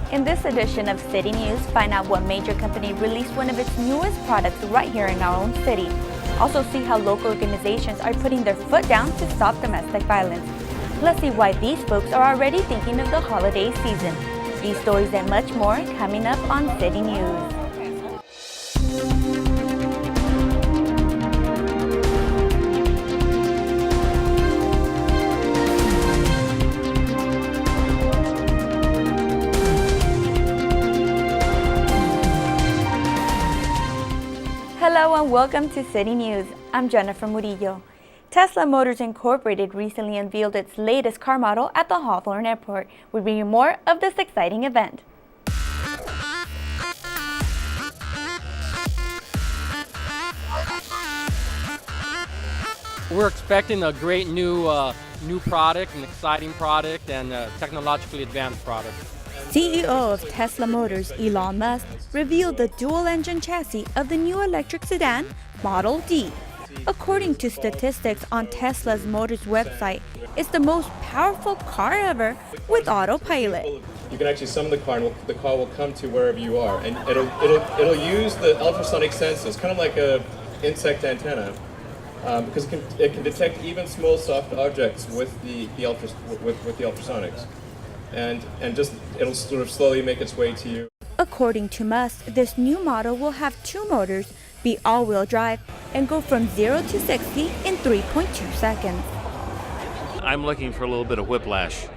In this edition of City News, find out what major company released one of its newest products right here in our own city. Also see how local organizations are putting their foot down to stop domestic violence. Plus see why these folks are already thinking of the holiday season. These stories and much more coming up on City News. Hello and welcome to City News. I'm Jennifer Murillo. Tesla Motors Incorporated recently unveiled its latest car model at the Hawthorne Airport. We bring you more of this exciting event. We're expecting a great new product, an exciting product, and a technologically advanced product. CEO of Tesla Motors, Elon Musk, revealed the dual-engine chassis of the new electric sedan, Model D. According to statistics on Tesla's Motors website, it's the most powerful car ever with autopilot. You can actually summon the car, and the car will come to wherever you are, and it'll use the ultrasonic sensors, kind of like a insect antenna, because it can detect even small soft objects with the ultrasonics. And just it'll sort of slowly make its way to you. According to Musk, this new model will have two motors, be all-wheel drive, and go from 0 to 60 in 3.2 seconds. I'm looking for a little bit of whiplash,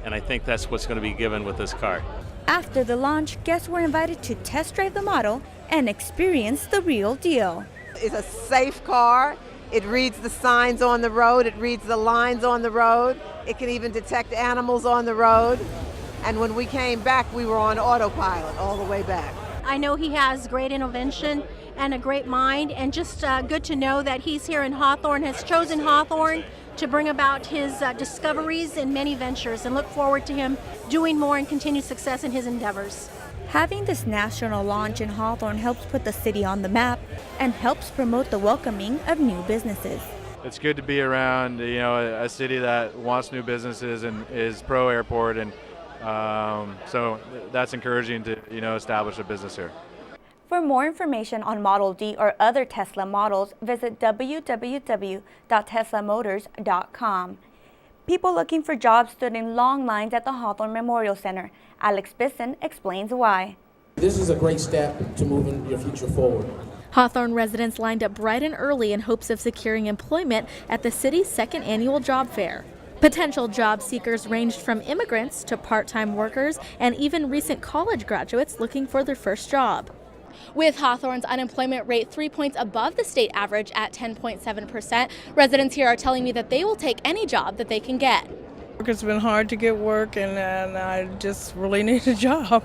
and I think that's what's going to be given with this car. After the launch, guests were invited to test drive the model and experience the real deal. It's a safe car. It reads the signs on the road. It reads the lines on the road. It can even detect animals on the road. And when we came back, we were on autopilot all the way back. I know he has great innovation and a great mind, and just good to know that he's here in Hawthorne, has chosen Hawthorne to bring about his discoveries in many ventures, and look forward to him doing more and continued success in his endeavors. Having this national launch in Hawthorne helps put the city on the map and helps promote the welcoming of new businesses. It's good to be around, a city that wants new businesses and is pro-airport, and so that's encouraging to, establish a business here. For more information on Model D or other Tesla models, visit www.teslamotors.com. People looking for jobs stood in long lines at the Hawthorne Memorial Center. Alex Bisson explains why. This is a great step to moving your future forward. Hawthorne residents lined up bright and early in hopes of securing employment at the city's second annual job fair. Potential job seekers ranged from immigrants to part-time workers and even recent college graduates looking for their first job. With Hawthorne's unemployment rate 3 points above the state average at 10.7%, residents here are telling me that they will take any job that they can get. It's been hard to get work, and I just really need a job.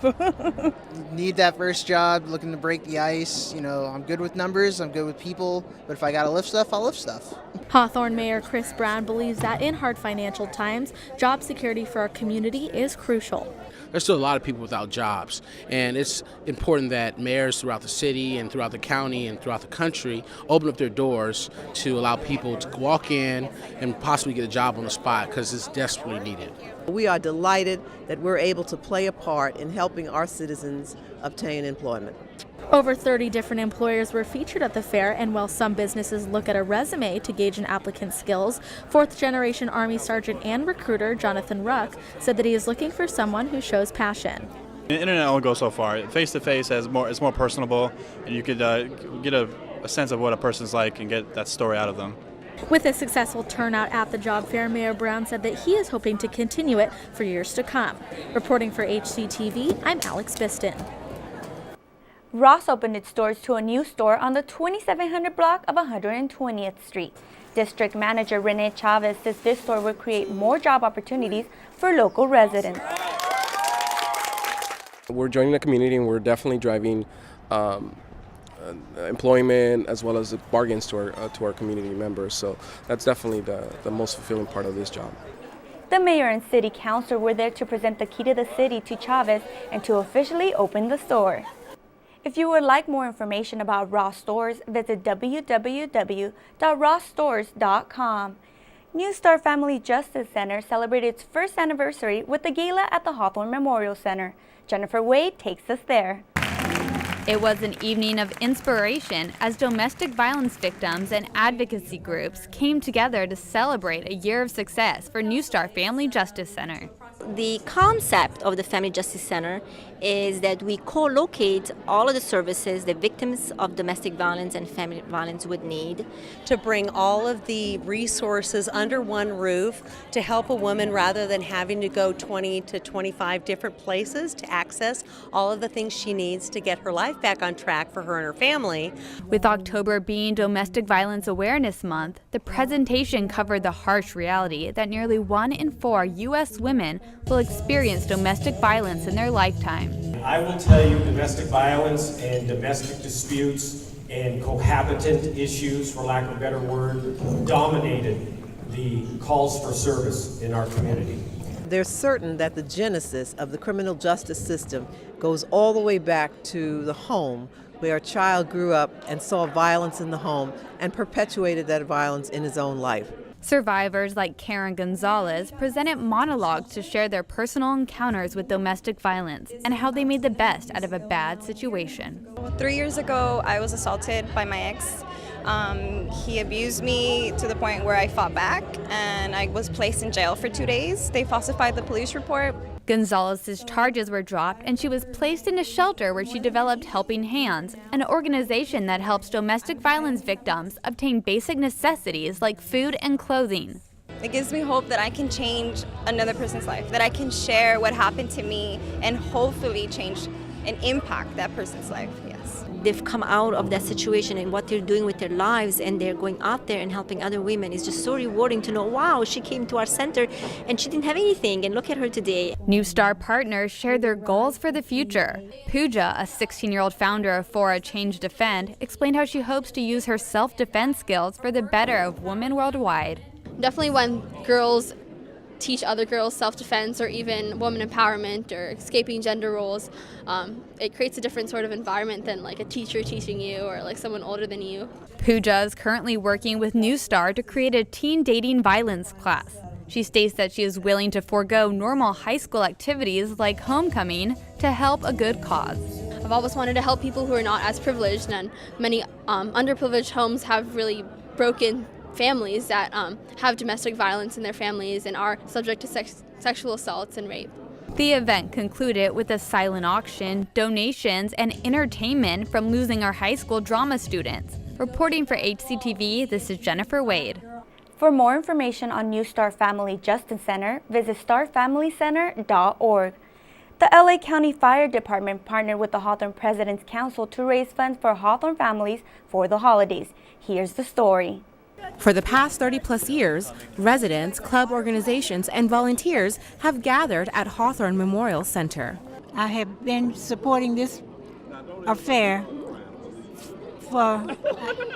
Need that first job, looking to break the ice. I'm good with numbers, I'm good with people, but if I gotta lift stuff, I'll lift stuff. Hawthorne Mayor Chris Brown believes that in hard financial times, job security for our community is crucial. There's still a lot of people without jobs, and it's important that mayors throughout the city and throughout the county and throughout the country open up their doors to allow people to walk in and possibly get a job on the spot, because it's desperately needed. We are delighted that we're able to play a part in helping our citizens obtain employment. Over 30 different employers were featured at the fair, and while some businesses look at a resume to gauge an applicant's skills, fourth-generation Army Sergeant and recruiter Jonathan Ruck said that he is looking for someone who shows passion. The internet only goes so far. Face-to-face is more personable, and you could get a sense of what a person's like and get that story out of them. With a successful turnout at the job fair, Mayor Brown said that he is hoping to continue it for years to come. Reporting for HCTV, I'm Alex Biston. Ross opened its doors to a new store on the 2700 block of 120th Street. District Manager Renee Chavez says this store will create more job opportunities for local residents. We're joining the community, and we're definitely driving employment as well as bargains to our community members. So that's definitely the most fulfilling part of this job. The mayor and city councilor were there to present the key to the city to Chavez and to officially open the store. If you would like more information about Ross Stores, visit www.rossstores.com. New Star Family Justice Center celebrated its first anniversary with a gala at the Hawthorne Memorial Center. Jennifer Wade takes us there. It was an evening of inspiration as domestic violence victims and advocacy groups came together to celebrate a year of success for New Star Family Justice Center. The concept of the Family Justice Center is that we co-locate all of the services that victims of domestic violence and family violence would need. To bring all of the resources under one roof to help a woman rather than having to go 20 to 25 different places to access all of the things she needs to get her life back on track for her and her family. With October being Domestic Violence Awareness Month, the presentation covered the harsh reality that nearly 1 in 4 U.S. women will experience domestic violence in their lifetime. I will tell you, domestic violence and domestic disputes and cohabitant issues, for lack of a better word, dominated the calls for service in our community. They're certain that the genesis of the criminal justice system goes all the way back to the home, where a child grew up and saw violence in the home and perpetuated that violence in his own life. Survivors like Karen Gonzalez presented monologues to share their personal encounters with domestic violence and how they made the best out of a bad situation. 3 years ago, I was assaulted by my ex. He abused me to the point where I fought back and I was placed in jail for 2 days. They falsified the police report. Gonzalez's charges were dropped and she was placed in a shelter where she developed Helping Hands, an organization that helps domestic violence victims obtain basic necessities like food and clothing. It gives me hope that I can change another person's life, that I can share what happened to me and hopefully change and impact that person's life, yes. They've come out of that situation and what they're doing with their lives, and they're going out there and helping other women. It's just so rewarding to know, wow, she came to our center and she didn't have anything, and look at her today. New Star partners shared their goals for the future. Pooja, a 16-year-old founder of Fora Change Defend, explained how she hopes to use her self-defense skills for the better of women worldwide. Definitely when girls teach other girls self-defense or even woman empowerment or escaping gender roles, it creates a different sort of environment than like a teacher teaching you or like someone older than you. Pooja is currently working with New Star to create a teen dating violence class. She states that she is willing to forego normal high school activities like homecoming to help a good cause. I've always wanted to help people who are not as privileged, and many underprivileged homes have really broken families that have domestic violence in their families and are subject to sexual assaults and rape. The event concluded with a silent auction, donations, and entertainment from Losing Our High School drama students. Reporting for HCTV, this is Jennifer Wade. For more information on New Star Family Justice Center, visit starfamilycenter.org. The LA County Fire Department partnered with the Hawthorne President's Council to raise funds for Hawthorne families for the holidays. Here's the story. For the past 30-plus years, residents, club organizations, and volunteers have gathered at Hawthorne Memorial Center. I have been supporting this affair for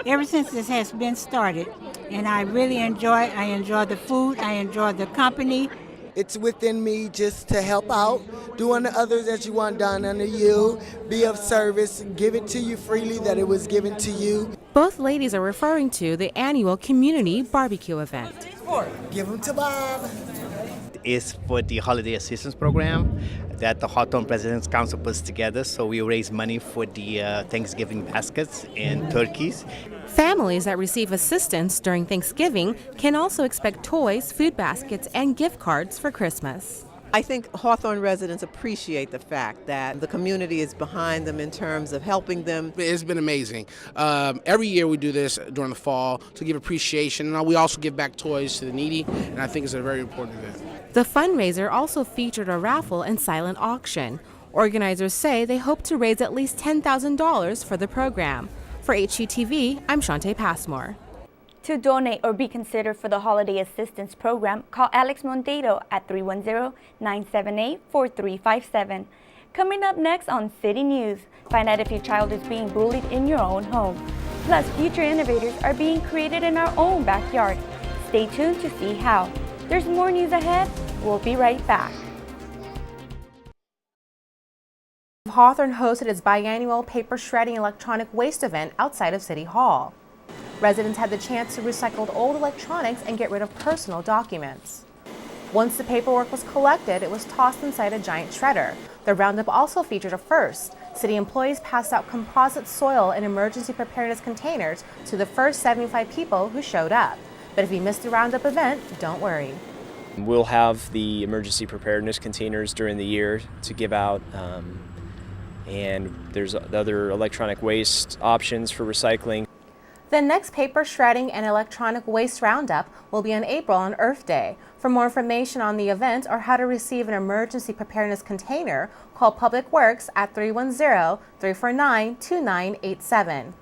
ever since this has been started, and I really enjoy it. I enjoy the food, I enjoy the company. It's within me just to help out, do unto others as you want done unto you, be of service, give it to you freely that it was given to you. Both ladies are referring to the annual community barbecue event. Give them to Bob. Is for the holiday assistance program that the Hawthorne President's Council puts together, so we raise money for the Thanksgiving baskets and turkeys. Families that receive assistance during Thanksgiving can also expect toys, food baskets, and gift cards for Christmas. I think Hawthorne residents appreciate the fact that the community is behind them in terms of helping them. It's been amazing. Every year we do this during the fall to give appreciation, and we also give back toys to the needy, and I think it's a very important event. The fundraiser also featured a raffle and silent auction. Organizers say they hope to raise at least $10,000 for the program. For HGTV, I'm Shantae Passmore. To donate or be considered for the Holiday Assistance Program, call Alex Monteiro at 310-978-4357. Coming up next on City News, find out if your child is being bullied in your own home. Plus, future innovators are being created in our own backyard. Stay tuned to see how. There's more news ahead. We'll be right back. Hawthorne hosted its biannual paper shredding electronic waste event outside of City Hall. Residents had the chance to recycle old electronics and get rid of personal documents. Once the paperwork was collected, it was tossed inside a giant shredder. The roundup also featured a first. City employees passed out composite soil in emergency preparedness containers to the first 75 people who showed up. But if you missed the roundup event, don't worry. We'll have the emergency preparedness containers during the year to give out, and there's other electronic waste options for recycling. The next paper shredding and electronic waste roundup will be in April on Earth Day. For more information on the event or how to receive an emergency preparedness container, call Public Works at 310-349-2987.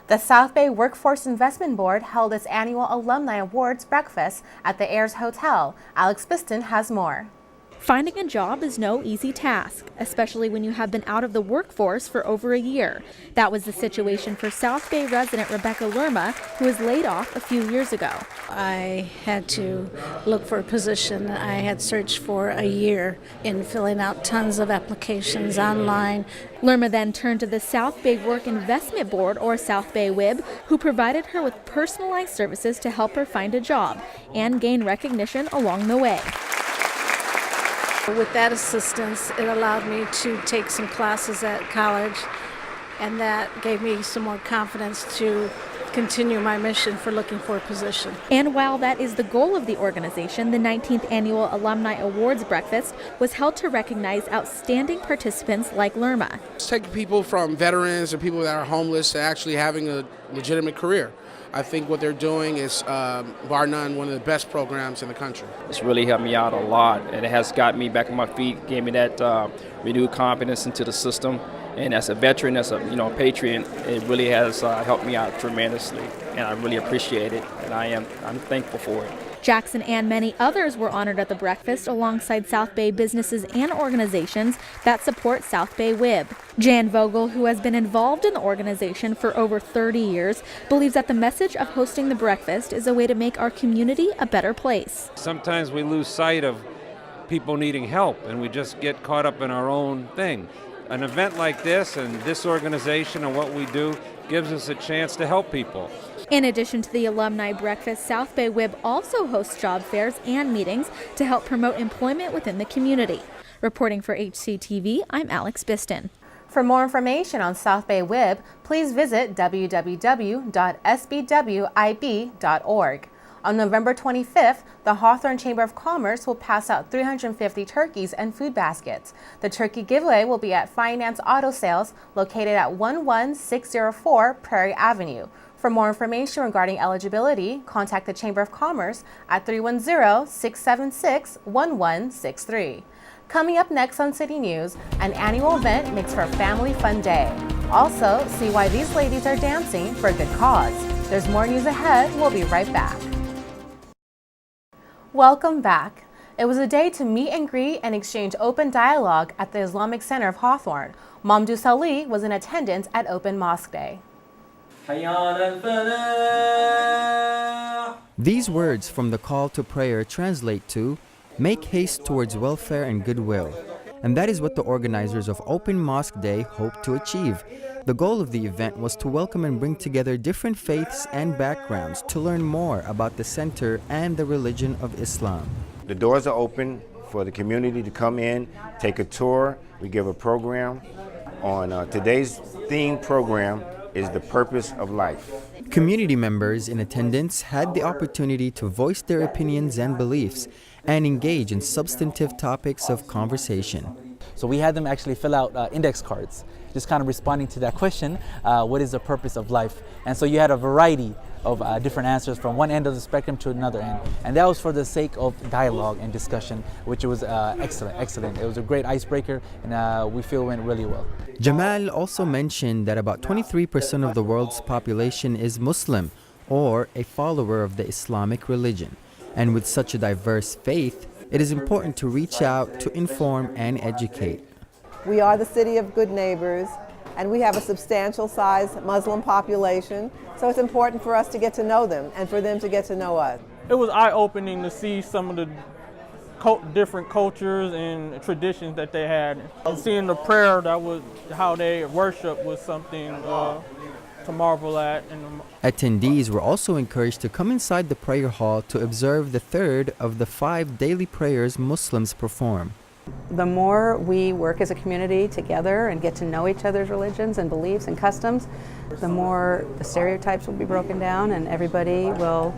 The South Bay Workforce Investment Board held its annual Alumni Awards breakfast at the Ayers Hotel. Alex Biston has more. Finding a job is no easy task, especially when you have been out of the workforce for over a year. That was the situation for South Bay resident Rebecca Lerma, who was laid off a few years ago. I had to look for a position. I had searched for a year in filling out tons of applications online. Lerma then turned to the South Bay Work Investment Board, or South Bay WIB, who provided her with personalized services to help her find a job and gain recognition along the way. With that assistance, it allowed me to take some classes at college, and that gave me some more confidence to continue my mission for looking for a position. And while that is the goal of the organization, the 19th Annual Alumni Awards Breakfast was held to recognize outstanding participants like Lerma. It's taking people from veterans or people that are homeless to actually having a legitimate career. I think what they're doing is, bar none, one of the best programs in the country. It's really helped me out a lot, and it has got me back on my feet, gave me that renewed confidence into the system. And as a veteran, as a patriot, it really has helped me out tremendously, and I really appreciate it, and I'm thankful for it. Jackson and many others were honored at the breakfast alongside South Bay businesses and organizations that support South Bay WIB. Jan Vogel, who has been involved in the organization for over 30 years, believes that the message of hosting the breakfast is a way to make our community a better place. Sometimes we lose sight of people needing help and we just get caught up in our own thing. An event like this and this organization and what we do gives us a chance to help people. In addition to the alumni breakfast, South Bay WIB also hosts job fairs and meetings to help promote employment within the community. Reporting for HCTV, I'm Alex Biston. For more information on South Bay WIB, please visit www.sbwib.org. On November 25th, the Hawthorne Chamber of Commerce will pass out 350 turkeys and food baskets. The turkey giveaway will be at Finance Auto Sales, located at 11604 Prairie Avenue. For more information regarding eligibility, contact the Chamber of Commerce at 310-676-1163. Coming up next on City News, an annual event makes for a family fun day. Also, see why these ladies are dancing for a good cause. There's more news ahead. We'll be right back. Welcome back. It was a day to meet and greet and exchange open dialogue at the Islamic Center of Hawthorne. Mamdou Salih was in attendance at Open Mosque Day. These words from the call to prayer translate to, make haste towards welfare and goodwill. And that is what the organizers of Open Mosque Day hope to achieve. The goal of the event was to welcome and bring together different faiths and backgrounds to learn more about the center and the religion of Islam. The doors are open for the community to come in, take a tour. We give a program. On today's theme program is the purpose of life. Community members in attendance had the opportunity to voice their opinions and beliefs and engage in substantive topics of conversation. So we had them actually fill out index cards, just kind of responding to that question, what is the purpose of life? And so you had a variety of different answers from one end of the spectrum to another end. And that was for the sake of dialogue and discussion, which was excellent. It was a great icebreaker, and we feel went really well. Jamal also mentioned that about 23% of the world's population is Muslim, or a follower of the Islamic religion. And with such a diverse faith, it is important to reach out to inform and educate. We are the city of good neighbors, and we have a substantial size Muslim population, so it's important for us to get to know them and for them to get to know us. It was eye-opening to see some of the different cultures and traditions that they had. Seeing the prayer, that was how they worship, was something to marvel at. And Attendees were also encouraged to come inside the prayer hall to observe the third of the 5 daily prayers Muslims perform. The more we work as a community together and get to know each other's religions and beliefs and customs, the more the stereotypes will be broken down and everybody will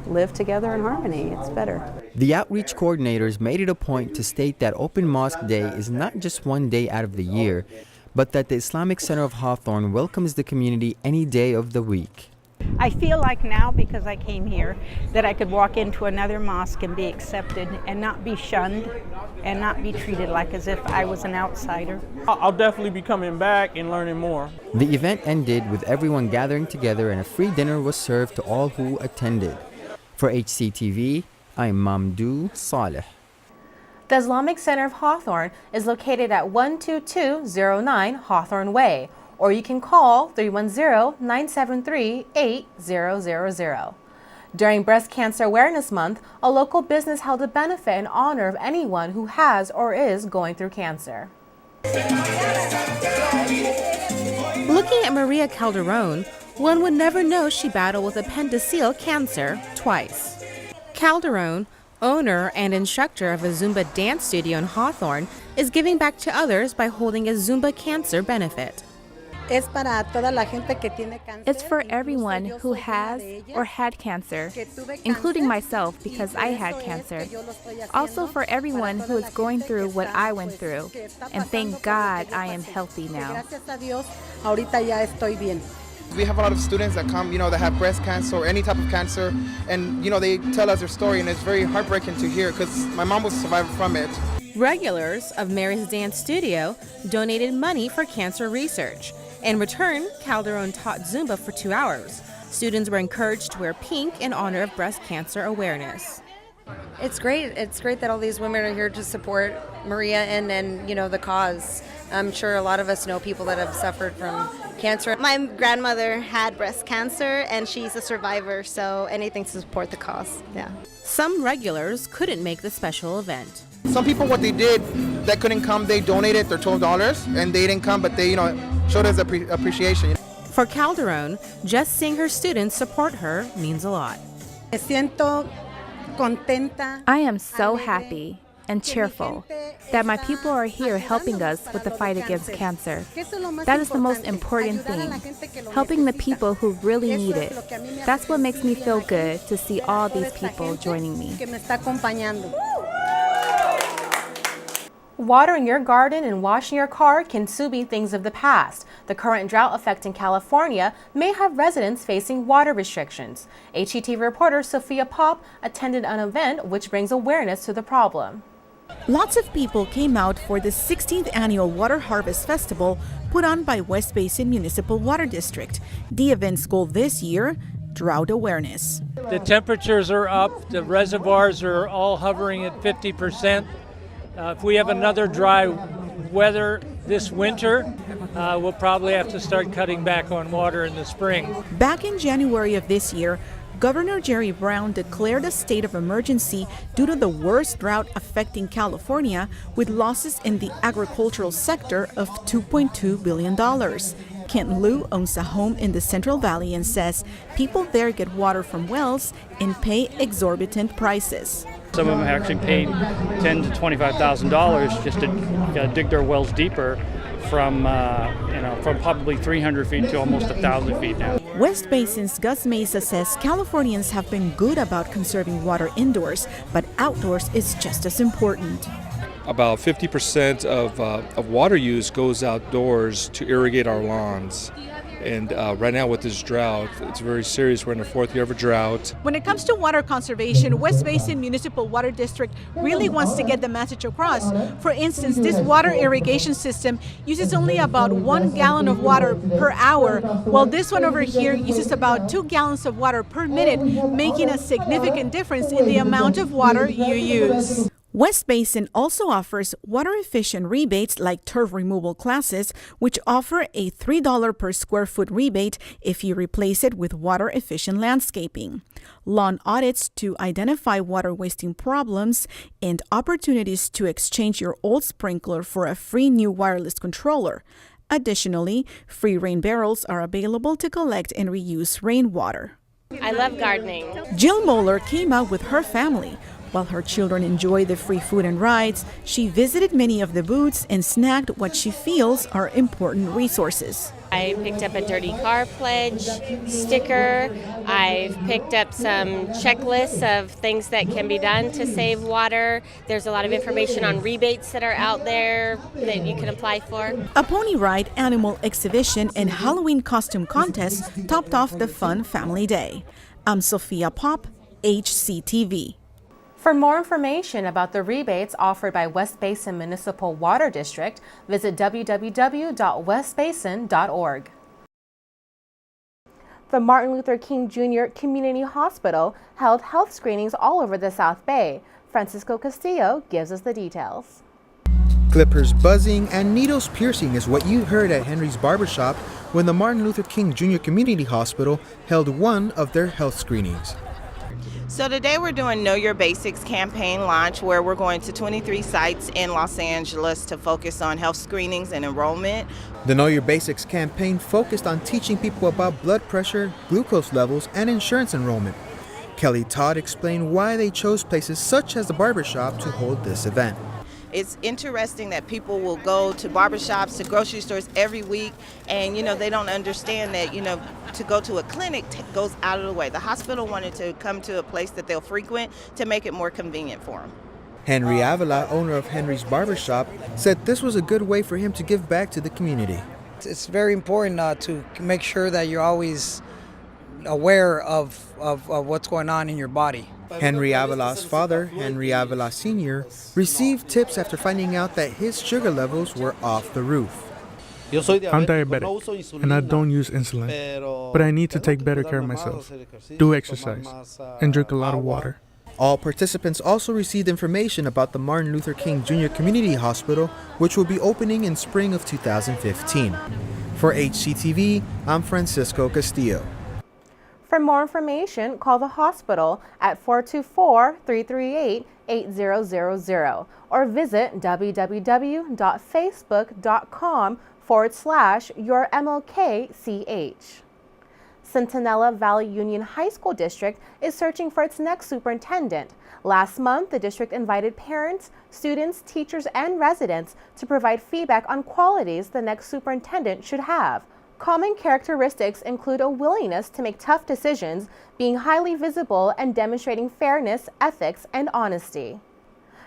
live together in harmony. It's better. The outreach coordinators made it a point to state that Open Mosque Day is not just one day out of the year, but that the Islamic Center of Hawthorne welcomes the community any day of the week. I feel like now, because I came here, that I could walk into another mosque and be accepted and not be shunned and not be treated like as if I was an outsider. I'll definitely be coming back and learning more. The event ended with everyone gathering together and a free dinner was served to all who attended. For HCTV, I'm Mamdou Saleh. The Islamic Center of Hawthorne is located at 12209 Hawthorne Way, or you can call 310-973-8000. During Breast Cancer Awareness Month, a local business held a benefit in honor of anyone who has or is going through cancer. Looking at Maria Calderon, one would never know she battled with appendiceal cancer twice. Calderon, owner and instructor of a Zumba dance studio in Hawthorne, is giving back to others by holding a Zumba cancer benefit. It's for everyone who has or had cancer, including myself because I had cancer. Also for everyone who is going through what I went through. And thank God I am healthy now. We have a lot of students that come, that have breast cancer or any type of cancer, and, they tell us their story, and it's very heartbreaking to hear because my mom was a survivor from it. Regulars of Mary's Dance Studio donated money for cancer research. In return, Calderon taught Zumba for 2 hours. Students were encouraged to wear pink in honor of breast cancer awareness. It's great. It's great that all these women are here to support Maria and the cause. I'm sure a lot of us know people that have suffered from cancer. My grandmother had breast cancer and she's a survivor, so anything to support the cause. Yeah. Some regulars couldn't make the special event. Some people, what they did that couldn't come, they donated their $12 and they didn't come, but they, showed us appreciation. For Calderon, just seeing her students support her means a lot. I am so happy and cheerful that my people are here helping us with the fight against cancer. That is the most important thing, helping the people who really need it. That's what makes me feel good to see all these people joining me. Watering your garden and washing your car can soon be things of the past. The current drought affecting California may have residents facing water restrictions. HET reporter Sophia Pop attended an event which brings awareness to the problem. Lots of people came out for the 16th annual Water Harvest Festival put on by West Basin Municipal Water District. The event's goal this year, drought awareness. The temperatures are up, the reservoirs are all hovering at 50%. If we have another dry weather this winter, we'll probably have to start cutting back on water in the spring. Back in January of this year, Governor Jerry Brown declared a state of emergency due to the worst drought affecting California, with losses in the agricultural sector of $2.2 billion. Kent Liu owns a home in the Central Valley and says people there get water from wells and pay exorbitant prices. Some of them actually paid $10,000 to $25,000 just to dig their wells deeper from probably 300 feet to almost 1,000 feet now. West Basin's Gus Mesa says Californians have been good about conserving water indoors, but outdoors is just as important. About 50% of water use goes outdoors to irrigate our lawns. And right now with this drought, it's very serious. We're in the 4th year of a drought. When it comes to water conservation, West Basin Municipal Water District really wants to get the message across. For instance, this water irrigation system uses only about 1 gallon of water per hour, while this one over here uses about 2 gallons of water per minute, making a significant difference in the amount of water you use. West Basin also offers water-efficient rebates like turf removal classes, which offer a $3 per square foot rebate if you replace it with water-efficient landscaping, lawn audits to identify water wasting problems, and opportunities to exchange your old sprinkler for a free new wireless controller. Additionally, free rain barrels are available to collect and reuse rainwater. I love gardening. Jill Moeller came out with her family. While her children enjoy the free food and rides, she visited many of the booths and snagged what she feels are important resources. I picked up a dirty car pledge sticker. I've picked up some checklists of things that can be done to save water. There's a lot of information on rebates that are out there that you can apply for. A pony ride, animal exhibition, and Halloween costume contest topped off the fun family day. I'm Sophia Pop, HCTV. For more information about the rebates offered by West Basin Municipal Water District, visit www.westbasin.org. The Martin Luther King Jr. Community Hospital held health screenings all over the South Bay. Francisco Castillo gives us the details. Clippers buzzing and needles piercing is what you heard at Henry's Barbershop when the Martin Luther King Jr. Community Hospital held one of their health screenings. So today we're doing Know Your Basics campaign launch, where we're going to 23 sites in Los Angeles to focus on health screenings and enrollment. The Know Your Basics campaign focused on teaching people about blood pressure, glucose levels, and insurance enrollment. Kelly Todd explained why they chose places such as the Barbershop to hold this event. It's interesting that people will go to barbershops, to grocery stores every week, and they don't understand that to go to a clinic goes out of the way. The hospital wanted to come to a place that they'll frequent to make it more convenient for them. Henry Avila, owner of Henry's Barbershop, said this was a good way for him to give back to the community. It's very important to make sure that you're always aware of what's going on in your body. Henry Avila's father, Henry Avila Sr., received tips after finding out that his sugar levels were off the roof. I'm diabetic and I don't use insulin, but I need to take better care of myself, do exercise, and drink a lot of water. All participants also received information about the Martin Luther King Jr. Community Hospital, which will be opening in spring of 2015. For HCTV, I'm Francisco Castillo. For more information, call the hospital at 424-338-8000 or visit www.facebook.com/yourmlkch. Centinela Valley Union High School District is searching for its next superintendent. Last month, the district invited parents, students, teachers, and residents to provide feedback on qualities the next superintendent should have. Common characteristics include a willingness to make tough decisions, being highly visible, and demonstrating fairness, ethics, and honesty.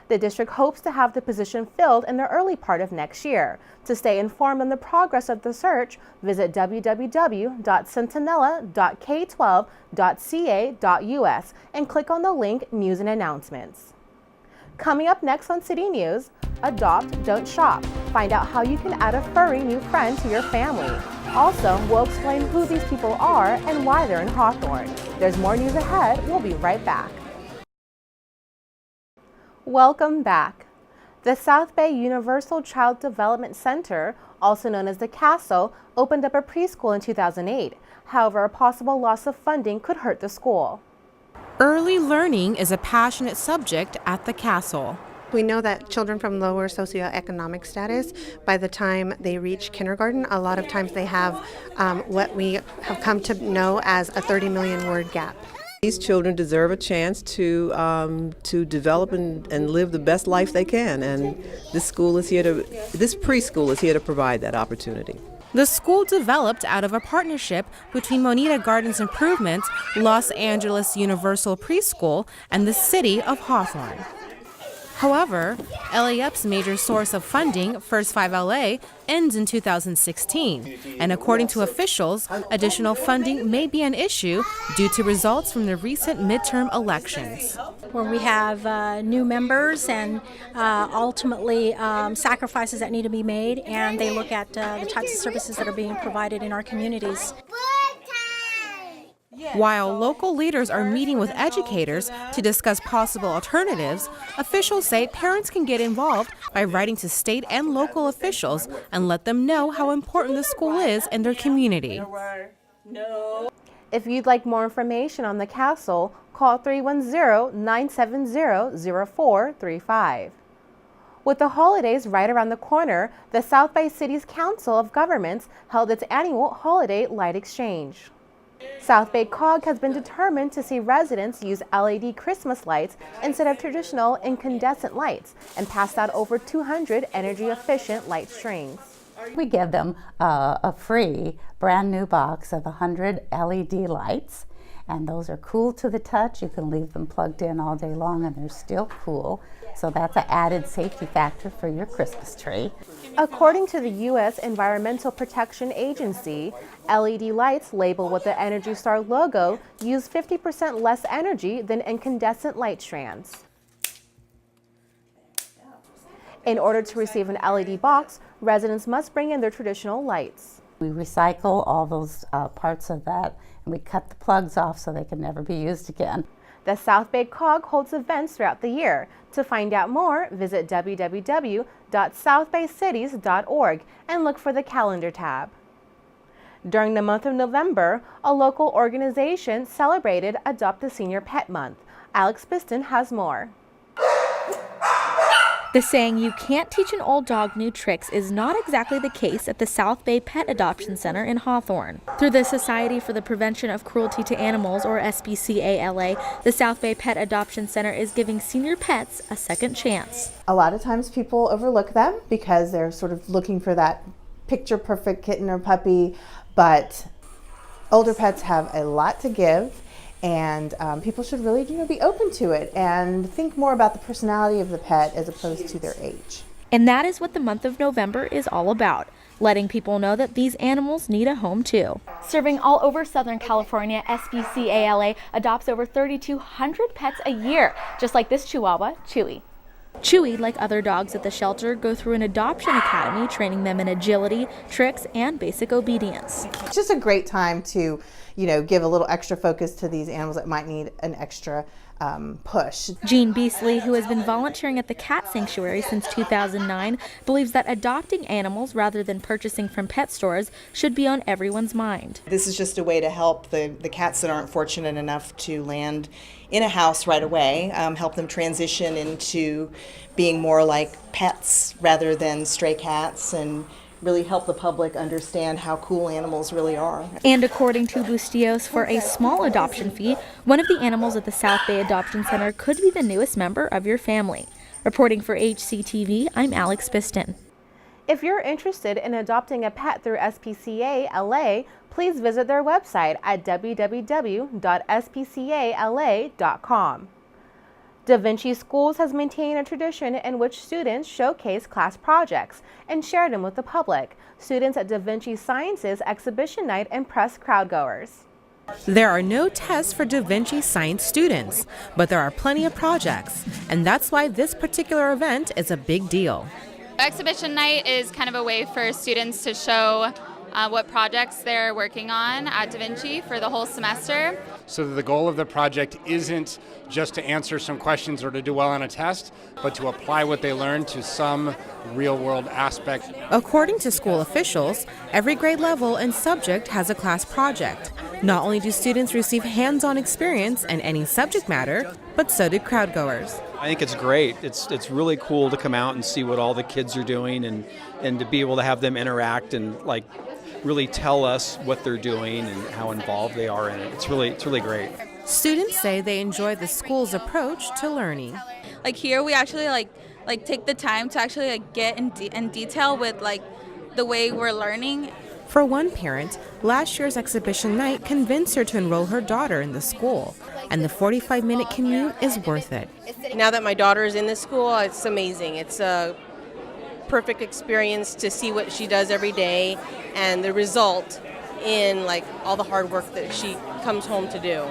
The district hopes to have the position filled in the early part of next year. To stay informed on the progress of the search, visit www.centinela.k12.ca.us and click on the link News and Announcements. Coming up next on City News, Adopt, Don't Shop. Find out how you can add a furry new friend to your family. Also, we'll explain who these people are and why they're in Hawthorne. There's more news ahead. We'll be right back. Welcome back. The South Bay Universal Child Development Center, also known as the Castle, opened up a preschool in 2008. However, a possible loss of funding could hurt the school. Early learning is a passionate subject at the Castle. We know that children from lower socioeconomic status, by the time they reach kindergarten, a lot of times they have what we have come to know as a 30 million word gap. These children deserve a chance to develop and live the best life they can, and this preschool is here to provide that opportunity. The school developed out of a partnership between Monita Gardens Improvements, Los Angeles Universal Preschool, and the city of Hawthorne. However, LAUP's major source of funding, First 5 LA, ends in 2016, and according to officials, additional funding may be an issue due to results from the recent midterm elections. Where we have new members and ultimately sacrifices that need to be made, and they look at the types of services that are being provided in our communities. While local leaders are meeting with educators to discuss possible alternatives, officials say parents can get involved by writing to state and local officials and let them know how important the school is in their community. If you'd like more information on the Castle, call 310-970-0435. With the holidays right around the corner, the South Bay City's Council of Governments held its annual Holiday Light Exchange. South Bay COG has been determined to see residents use LED Christmas lights instead of traditional incandescent lights and passed out over 200 energy-efficient light strings. We give them a free brand new box of 100 LED lights, and those are cool to the touch. You can leave them plugged in all day long and they're still cool. So that's an added safety factor for your Christmas tree. According to the U.S. Environmental Protection Agency, LED lights labeled with the Energy Star logo use 50% less energy than incandescent light strands. In order to receive an LED box, residents must bring in their traditional lights. We recycle all those parts of that, and we cut the plugs off so they can never be used again. The South Bay COG holds events throughout the year. To find out more, visit www.southbaycities.org and look for the calendar tab. During the month of November, a local organization celebrated Adopt a Senior Pet Month. Alex Piston has more. The saying, "You can't teach an old dog new tricks," is not exactly the case at the South Bay Pet Adoption Center in Hawthorne. Through the Society for the Prevention of Cruelty to Animals, or SPCA-LA, the South Bay Pet Adoption Center is giving senior pets a second chance. A lot of times people overlook them because they're sort of looking for that picture-perfect kitten or puppy, but older pets have a lot to give. And people should really, be open to it and think more about the personality of the pet as opposed to their age. And that is what the month of November is all about, letting people know that these animals need a home too. Serving all over Southern California, SPCA-LA adopts over 3,200 pets a year, just like this Chihuahua, Chewy. Chewy, like other dogs at the shelter, go through an adoption academy, training them in agility, tricks, and basic obedience. It's just a great time to, give a little extra focus to these animals that might need an extra push. Jean Beasley, who has been volunteering at the cat sanctuary since 2009, believes that adopting animals rather than purchasing from pet stores should be on everyone's mind. This is just a way to help the cats that aren't fortunate enough to land in a house right away, help them transition into being more like pets rather than stray cats, and really help the public understand how cool animals really are. And according to Bustios, for a small adoption fee, one of the animals at the South Bay Adoption Center could be the newest member of your family. Reporting for HCTV, I'm Alex Piston. If you're interested in adopting a pet through SPCA LA, please visit their website at www.spcala.com. Da Vinci Schools has maintained a tradition in which students showcase class projects and share them with the public. Students at Da Vinci Sciences Exhibition Night impress crowdgoers. There are no tests for Da Vinci Science students, but there are plenty of projects, and that's why this particular event is a big deal. Exhibition Night is kind of a way for students to show what projects they're working on at Da Vinci for the whole semester. So the goal of the project isn't just to answer some questions or to do well on a test, but to apply what they learned to some real-world aspect. According to school officials, every grade level and subject has a class project. Not only do students receive hands-on experience in any subject matter, but so do crowdgoers. I think it's great. It's really cool to come out and see what all the kids are doing and to be able to have them interact and really tell us what they're doing and how involved they are in it. It's really great. Students say they enjoy the school's approach to learning. Here we actually take the time to actually get in detail with the way we're learning. For one parent, last year's exhibition night convinced her to enroll her daughter in the school, and the 45-minute commute is worth it. Now that my daughter is in this school, it's amazing. It's a perfect experience to see what she does every day and the result in all the hard work that she comes home to do.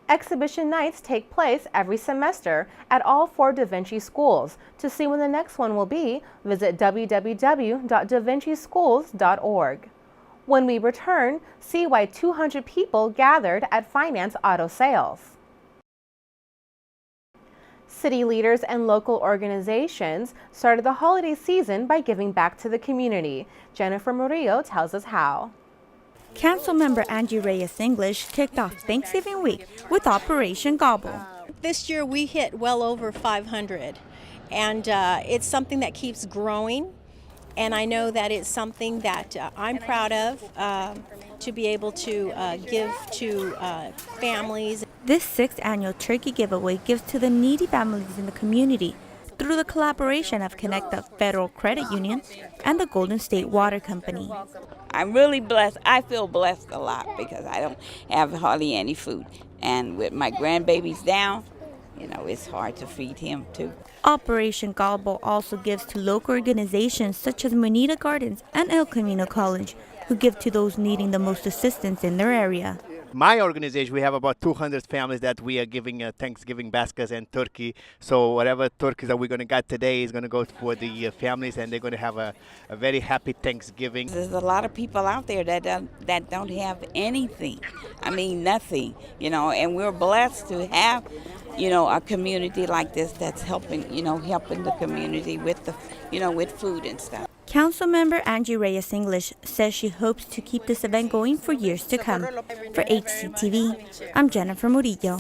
Exhibition nights take place every semester at all 4 Da Vinci schools. To see when the next one will be, visit www.davincischools.org. When we return, see why 200 people gathered at Finance Auto Sales. City leaders and local organizations started the holiday season by giving back to the community. Jennifer Murillo tells us how. Councilmember Angie Reyes English kicked off Thanksgiving week with Operation Gobble. This year we hit well over 500, and it's something that keeps growing. And I know that it's something that I'm proud of to be able to give to families. This 6th annual turkey giveaway gives to the needy families in the community through the collaboration of Connect the Federal Credit Union and the Golden State Water Company. I'm really blessed. I feel blessed a lot because I don't have hardly any food. And with my grandbabies down, you know, it's hard to feed him too. Operation Gobble also gives to local organizations such as Monita Gardens and El Camino College, who give to those needing the most assistance in their area. My organization, we have about 200 families that we are giving Thanksgiving baskets and turkey. So whatever turkeys that we're going to get today is going to go for the families, and they're going to have a very happy Thanksgiving. There's a lot of people out there that don't have anything. I mean, nothing, you know, and we're blessed to have, you know, a community like this that's helping, you know, helping the community with the, you know, with food and stuff. Councilmember Angie Reyes English says she hopes to keep this event going for years to come. For HCTV, I'm Jennifer Murillo.